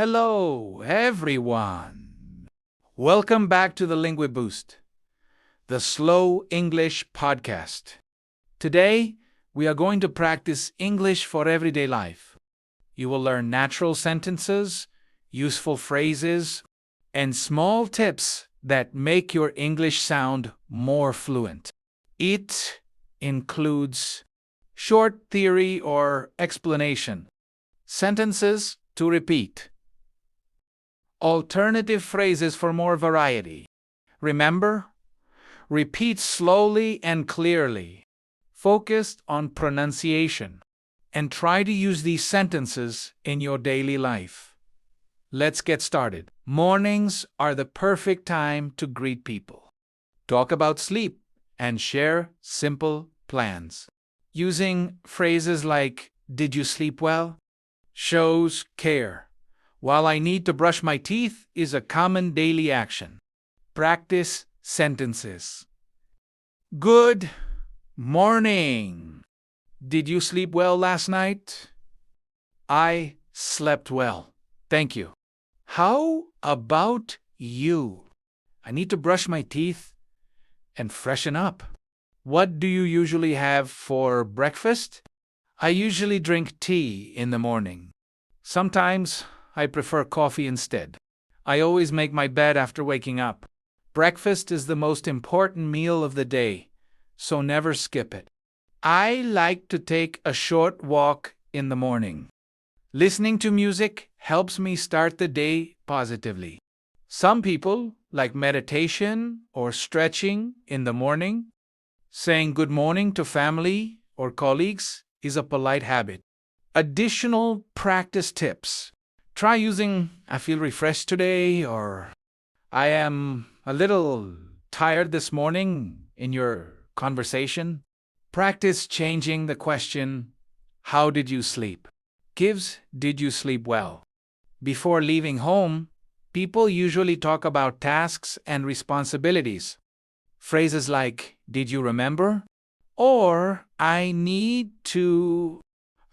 Hello, everyone. Welcome back to the LinguiBoost, the Slow English podcast. Today, we are going to practice English for everyday life. You will learn natural sentences, useful phrases, and small tips that make your English sound more fluent. It includes short theory or explanation, sentences to repeat, alternative phrases for more variety. Remember, repeat slowly and clearly, focused on pronunciation, and try to use these sentences in your daily life. Let's get started. Mornings are the perfect time to greet people, talk about sleep, and share simple plans. Using phrases like, "Did you sleep well?" shows care, while "I need to brush my teeth" is a common daily action. Practice sentences. Good morning. Did you sleep well last night? I slept well. Thank you. How about you? I need to brush my teeth and freshen up. What do you usually have for breakfast? I usually drink tea in the morning. Sometimes I prefer coffee instead. I always make my bed after waking up. Breakfast is the most important meal of the day, so never skip it. I like to take a short walk in the morning. Listening to music helps me start the day positively. Some people like meditation or stretching in the morning. Saying good morning to family or colleagues is a polite habit. Additional practice tips. Try using "I feel refreshed today" or "I am a little tired this morning" in your conversation. Practice changing the question, "How did you sleep?" Gives "Did you sleep well?" Before leaving home, people usually talk about tasks and responsibilities. Phrases like, "Did you remember?" or "I need to"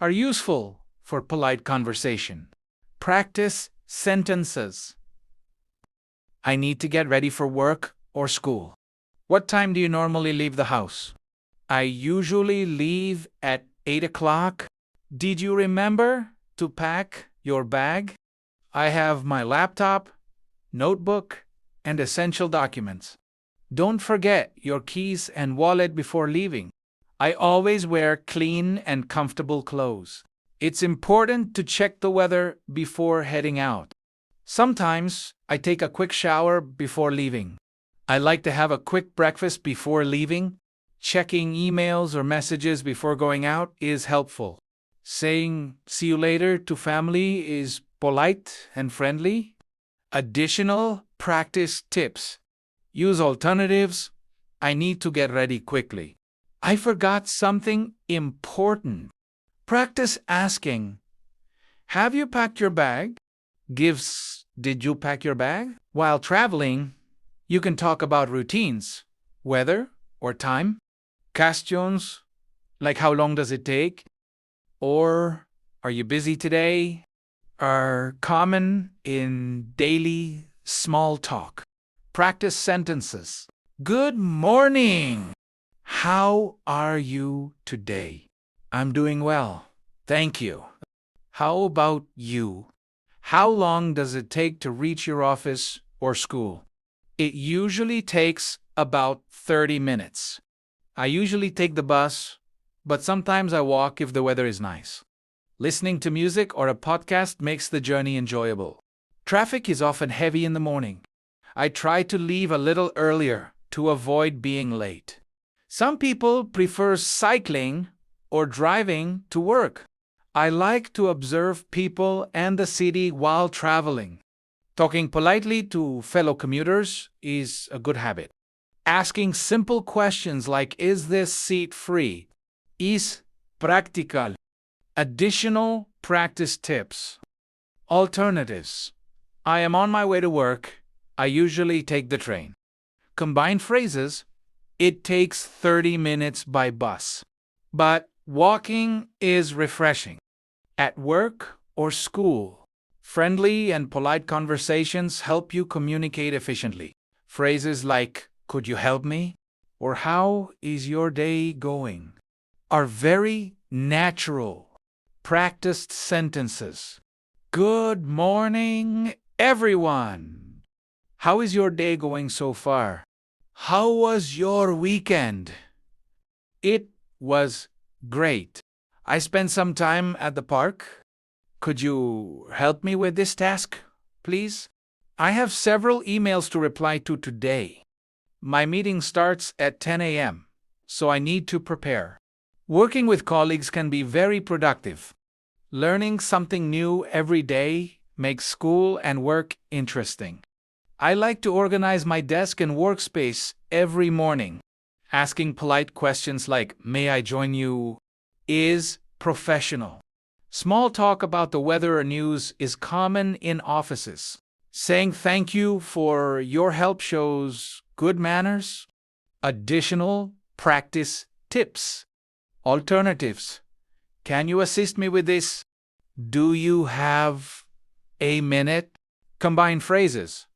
are useful for polite conversation. Practice sentences. I need to get ready for work or school. What time do you normally leave the house? I usually leave at 8 o'clock. Did you remember to pack your bag? I have my laptop, notebook, and essential documents. Don't forget your keys and wallet before leaving. I always wear clean and comfortable clothes. It's important to check the weather before heading out. Sometimes I take a quick shower before leaving. I like to have a quick breakfast before leaving. Checking emails or messages before going out is helpful. Saying "see you later" to family is polite and friendly. Additional practice tips. Use alternatives. I need to get ready quickly. I forgot something important. Practice asking, "Have you packed your bag?" Gives "Did you pack your bag?" While traveling, you can talk about routines, weather, or time. Questions like "How long does it take?" or "Are you busy today?" are common in daily small talk. Practice sentences. Good morning. How are you today? I'm doing well. Thank you. How about you? How long does it take to reach your office or school? It usually takes about 30 minutes. I usually take the bus, but sometimes I walk if the weather is nice. Listening to music or a podcast makes the journey enjoyable. Traffic is often heavy in the morning. I try to leave a little earlier to avoid being late. Some people prefer cycling or driving to work. I like to observe people and the city while traveling. Talking politely to fellow commuters is a good habit. Asking simple questions like "Is this seat free?" is practical. Additional practice tips. Alternatives. I am on my way to work. I usually take the train. Combined phrases. It takes 30 minutes by bus, but walking is refreshing. At work or school. Friendly and polite conversations help you communicate efficiently. Phrases like, "Could you help me?" or "How is your day going?" are very natural, practiced sentences. Good morning, everyone. How is your day going so far? How was your weekend? It was great. I spent some time at the park. Could you help me with this task, please? I have several emails to reply to today. My meeting starts at 10 a.m., so I need to prepare. Working with colleagues can be very productive. Learning something new every day makes school and work interesting. I like to organize my desk and workspace every morning. Asking polite questions like, "May I join you?" is professional. Small talk about the weather or news is common in offices. Saying thank you for your help shows good manners. Additional practice tips. Alternatives. Can you assist me with this? Do you have a minute? Combine phrases.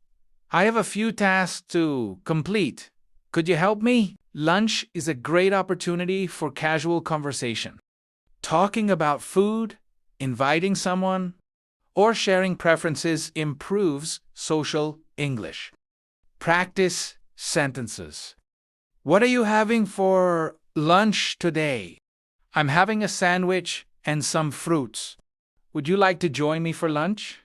I have a few tasks to complete. Could you help me? Lunch is a great opportunity for casual conversation. Talking about food, inviting someone, or sharing preferences improves social English. Practice sentences. What are you having for lunch today? I'm having a sandwich and some fruits. Would you like to join me for lunch?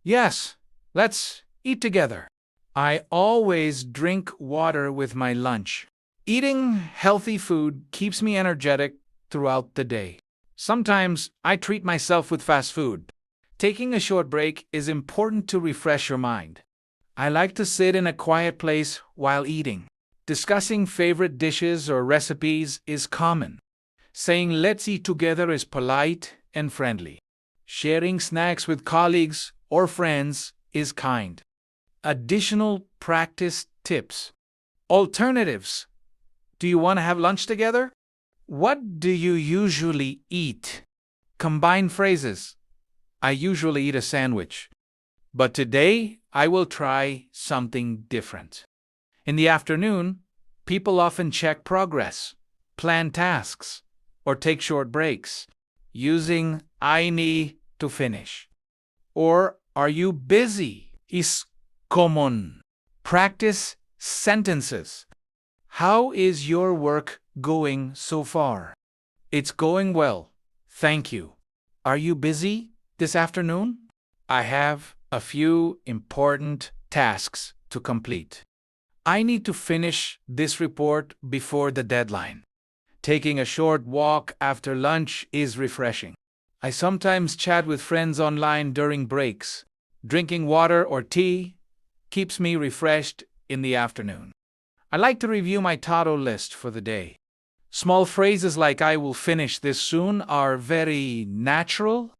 Yes, let's eat together. I always drink water with my lunch. Eating healthy food keeps me energetic throughout the day. Sometimes I treat myself with fast food. Taking a short break is important to refresh your mind. I like to sit in a quiet place while eating. Discussing favorite dishes or recipes is common. Saying "let's eat together" is polite and friendly. Sharing snacks with colleagues or friends is kind. Additional practice tips. Alternatives. Do you want to have lunch together? What do you usually eat? Combine phrases. I usually eat a sandwich, but today I will try something different. In the afternoon, people often check progress, plan tasks, or take short breaks, using "I need to finish" or "Are you busy?" is common. Practice sentences. How is your work going so far? It's going well, thank you. Are you busy this afternoon? I have a few important tasks to complete. I need to finish this report before the deadline. Taking a short walk after lunch is refreshing. I sometimes chat with friends online during breaks. Drinking water or tea keeps me refreshed in the afternoon. I like to review my to-do list for the day. Small phrases like "I will finish this soon" are very natural.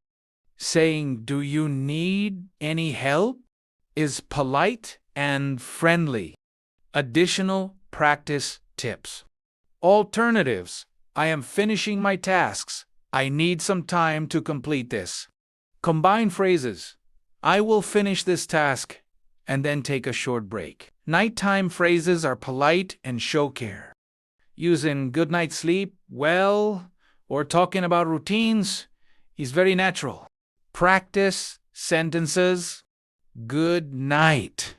Saying "Do you need any help?" is polite and friendly. Additional practice tips. Alternatives. I am finishing my tasks. I need some time to complete this. Combine phrases. I will finish this task and then take a short break. Nighttime phrases are polite and show care. Using "good night sleep well" or talking about routines is very natural. Practice sentences. Good night.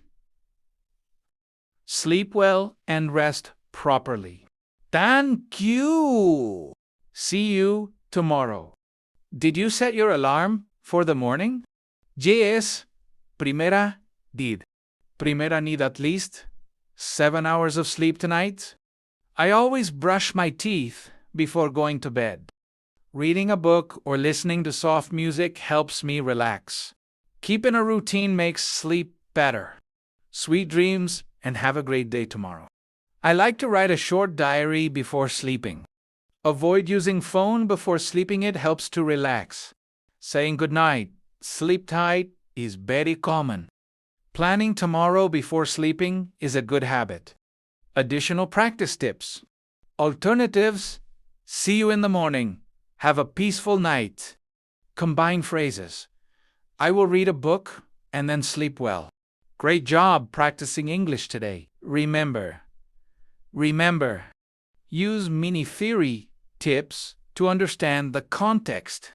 Sleep well and rest properly. Thank you. See you tomorrow. Did you set your alarm for the morning? Yes. Primera did. Primera need at least 7 hours of sleep tonight. I always brush my teeth before going to bed. Reading a book or listening to soft music helps me relax. Keeping a routine makes sleep better. Sweet dreams and have a great day tomorrow. I like to write a short diary before sleeping. Avoid using phone before sleeping, it helps to relax. Saying "good night, sleep tight" is very common. Planning tomorrow before sleeping is a good habit. Additional practice tips. Alternatives. See you in the morning. Have a peaceful night. Combine phrases. I will read a book and then sleep well. Great job practicing English today. Remember, use mini theory tips to understand the context.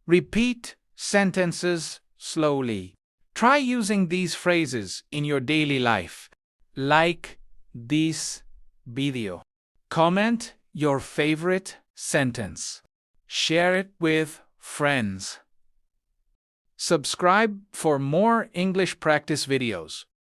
Repeat sentences slowly. Try using these phrases in your daily life. Like this video. Comment your favorite sentence. Share it with friends. Subscribe for more English practice videos.